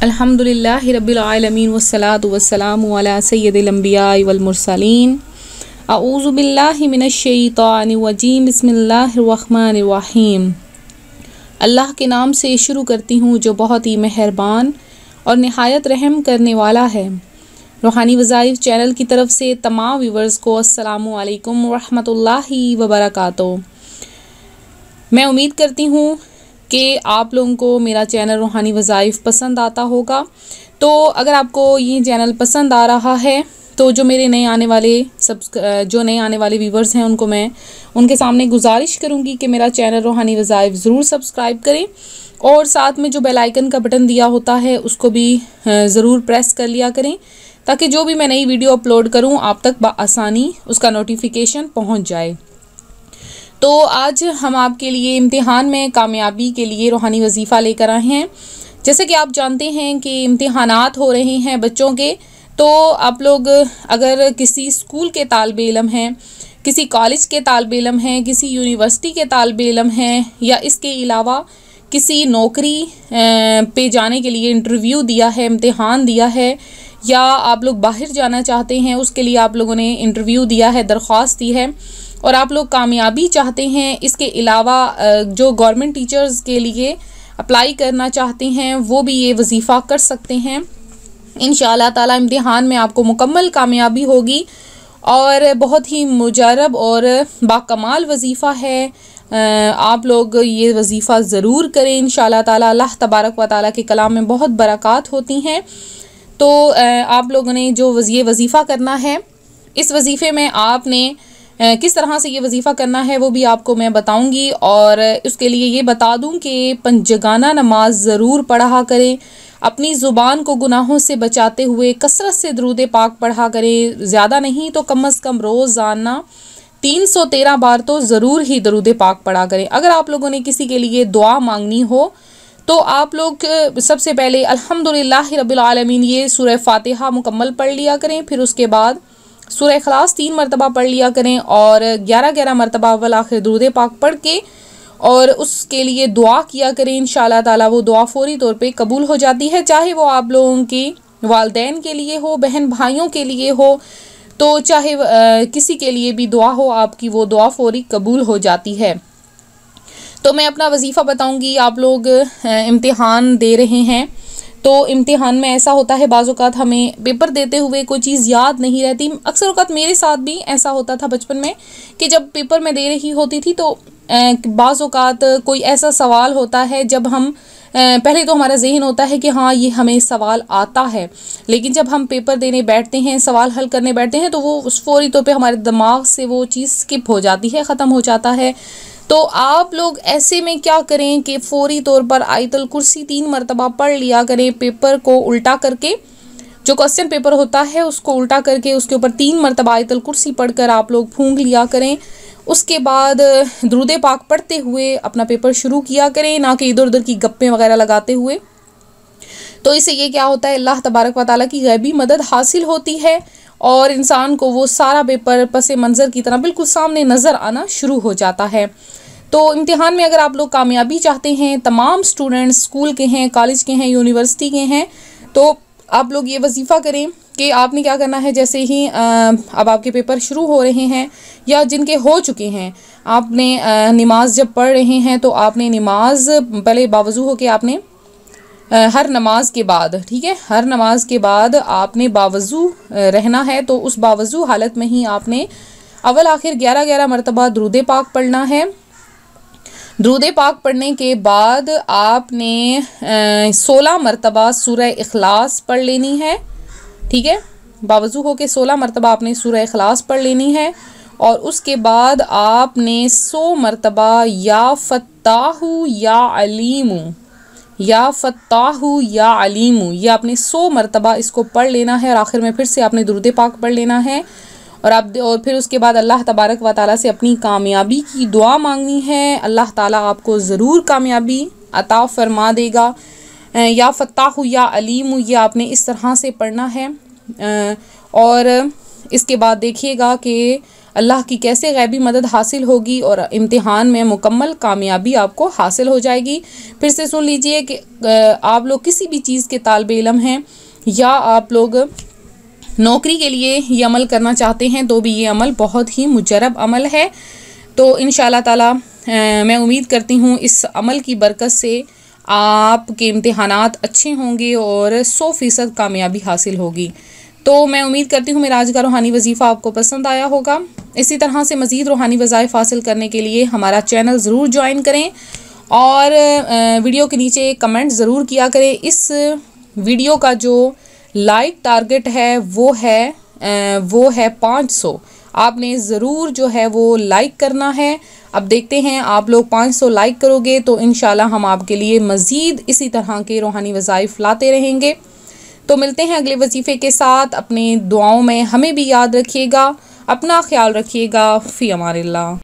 अल्हम्दुलिल्लाहि रब्बिल आलमीन वस्सलातु वस्सलामु अला सय्यदिल अंबिया वल मुरसलीन अऊज़ु बिल्लाहि मिनश शैतानिर रजीम बिस्मिल्लाहिर रहमानिर रहीम। अल्लाह के नाम से शुरू करती हूँ जो बहुत ही मेहरबान और निहायत रहम करने वाला है। रूहानी वज़ाइफ चैनल की तरफ से तमाम व्यूवर्स को अस्सलामु अलैकुम वरहमतुल्लाहि वबरकातुहू। मैं उम्मीद करती हूँ कि आप लोगों को मेरा चैनल रूहानी वज़ाइफ पसंद आता होगा। तो अगर आपको ये चैनल पसंद आ रहा है तो जो मेरे नए आने वाले व्यूवर्स हैं उनको मैं उनके सामने गुजारिश करूँगी कि मेरा चैनल रूहानी वज़ाइफ ज़रूर सब्सक्राइब करें और साथ में जो बेल आइकन का बटन दिया होता है उसको भी ज़रूर प्रेस कर लिया करें ताकि जो भी मैं नई वीडियो अपलोड करूँ आप तक बआसानी उसका नोटिफिकेशन पहुँच जाए। तो आज हम आपके लिए इम्तिहान में कामयाबी के लिए रूहानी वजीफ़ा लेकर आए हैं। जैसे कि आप जानते हैं कि इम्तिहानात हो रहे हैं बच्चों के, तो आप लोग अगर किसी स्कूल के तालिबे इल्म हैं, किसी कॉलेज के तालिबे इल्म हैं, किसी यूनिवर्सिटी के तालिबे इल्म हैं या इसके अलावा किसी नौकरी पे जाने के लिए इंटरव्यू दिया है, इम्तिहान दिया है, या आप लोग बाहर जाना चाहते हैं उसके लिए आप लोगों ने इंटरव्यू दिया है, दरख्वास्त दी है और आप लोग कामयाबी चाहते हैं, इसके अलावा जो गवर्नमेंट टीचर्स के लिए अप्लाई करना चाहते हैं वो भी ये वजीफ़ा कर सकते हैं। इंशाअल्लाह ताला इम्तिहान में आपको मुकम्मल कामयाबी होगी और बहुत ही मुजरब और बाकमाल वजीफ़ा है। आप लोग ये वजीफ़ा ज़रूर करें इंशाअल्लाह ताला। अल्लाह तबारक व ताला के कलाम में बहुत बरक़ात होती हैं। तो आप लोगों ने जो ये वजीफ़ा करना है, इस वजीफ़े में आपने किस तरह से ये वजीफ़ा करना है वो भी आपको मैं बताऊंगी और उसके लिए ये बता दूं कि पंजगाना नमाज ज़रूर पढ़ा करें। अपनी ज़ुबान को गुनाहों से बचाते हुए कसरत से दरूद पाक पढ़ा करें। ज़्यादा नहीं तो कम अज़ कम रोज़ाना 313 बार तो ज़रूर ही दरूद पाक पढ़ा करें। अगर आप लोगों ने किसी के लिए दुआ मांगनी हो तो आप लोग सबसे पहले अल्हम्दुलिल्लाहि रब्बिल आलमीन ये सूरह फातिहा मुकम्मल पढ़ लिया करें। फिर उसके बाद सूरह इखलास 3 मरतबा पढ़ लिया करें और 11-11 मरतबा अव्वल आखिर दुरूद पाक पढ़ के और उसके लिए दुआ किया करें। इंशाअल्लाह ताला वो दुआ फ़ौरी तौर पे कबूल हो जाती है, चाहे वो आप लोगों की वालदैन के लिए हो, बहन भाइयों के लिए हो, तो चाहे किसी के लिए भी दुआ हो आपकी, वो दुआ फ़ौरी कबूल हो जाती है। तो मैं अपना वजीफ़ा बताऊँगी। आप लोग इम्तिहान दे रहे हैं तो इम्तिहान में ऐसा होता है बाज़ औक़ात हमें पेपर देते हुए कोई चीज़ याद नहीं रहती। अक्सर औक़ात मेरे साथ भी ऐसा होता था बचपन में कि जब पेपर में दे रही होती थी तो बाज़ औक़ात कोई ऐसा सवाल होता है जब हम पहले तो हमारा ज़हन होता है कि हाँ ये हमें सवाल आता है, लेकिन जब हम पेपर देने बैठते हैं, सवाल हल करने बैठते हैं तो वो उस फ़ौरी तौर पे हमारे दिमाग से वो चीज़ स्किप हो जाती है, ख़त्म हो जाता है। तो आप लोग ऐसे में क्या करें कि फ़ौरी तौर पर आयतुल कुर्सी 3 मरतबा पढ़ लिया करें। पेपर को उल्टा करके, जो क्वेश्चन पेपर होता है उसको उल्टा करके उसके ऊपर 3 मरतबा आयतुल कुर्सी पढ़कर आप लोग फूंक लिया करें। उसके बाद दुरूद पाक पढ़ते हुए अपना पेपर शुरू किया करें, ना कि इधर उधर की गप्पें वगैरह लगाते हुए। तो इससे ये क्या होता है, अल्लाह तबारक व ताला की गैबी मदद हासिल होती है और इंसान को वो सारा पेपर पसे मंज़र की तरह बिल्कुल सामने नज़र आना शुरू हो जाता है। तो इम्तिहान में अगर आप लोग कामयाबी चाहते हैं, तमाम स्टूडेंट्स स्कूल के हैं, कॉलेज के हैं, यूनिवर्सिटी के हैं, तो आप लोग ये वजीफ़ा करें कि आपने क्या करना है। जैसे ही अब आपके पेपर शुरू हो रहे हैं या जिनके हो चुके हैं, आपने नमाज जब पढ़ रहे हैं तो आपने नमाज पहले बावज़ू हो के आपने हर नमाज के बाद, ठीक है, हर नमाज के बाद आपने बावज़ू रहना है। तो उस बावज़ू हालत में ही आपने अव्वल आखिर 11-11 मरतबा दरूद पाक पढ़ना है। दरूद पाक पढ़ने के बाद आपने 16 मरतबा सूरह इखलास पढ़ लेनी है, ठीक है, बावज़ू हो के 16 मरतबा आपने सूरह इखलास पढ़ लेनी है और उसके बाद आपने 100 मरतबा या फ़त्ताहु या अलीमु, या फ़त्ताहु या अलीमु, ये आपने 100 मरतबा इसको पढ़ लेना है और आखिर में फिर से आपने दरूद पाक पढ़ लेना है और फिर उसके बाद अल्लाह तबारक व ताला से अपनी कामयाबी की दुआ मांगनी है। अल्लाह ताला आपको ज़रूर कामयाबी अता फ़रमा देगा। या फ़त्ताहु या अलीमु ये आपने इस तरह से पढ़ना है और इसके बाद देखिएगा कि अल्लाह की कैसे गैबी मदद हासिल होगी और इम्तिहान में मुकम्मल कामयाबी आपको हासिल हो जाएगी। फिर से सुन लीजिए कि आप लोग किसी भी चीज़ के तालिब इल्म हैं या आप लोग नौकरी के लिए ये अमल करना चाहते हैं तो भी ये अमल बहुत ही मुजरब अमल है। तो इंशाअल्लाह ताला मैं उम्मीद करती हूँ इस अमल की बरकत से आपके इम्तिहानात अच्छे होंगे और 100% कामयाबी हासिल होगी। तो मैं उम्मीद करती हूँ मेरा आज का रूहानी वजीफ़ा आपको पसंद आया होगा। इसी तरह से मज़ीद रूहानी वज़ाइफ हासिल करने के लिए हमारा चैनल ज़रूर ज्वाइन करें और वीडियो के नीचे कमेंट ज़रूर किया करें। इस वीडियो का जो लाइक टारगेट है वो है 500। आपने ज़रूर जो है वो लाइक करना है। अब देखते हैं आप लोग 500 लाइक करोगे तो इंशाल्लाह हम आपके लिए मज़ीद इसी तरह के रूहानी वज़ाइफ लाते रहेंगे। तो मिलते हैं अगले वजीफ़े के साथ। अपनी दुआओं में हमें भी याद रखिएगा, अपना ख्याल रखिएगा। फ़ी अमानिल्लाह।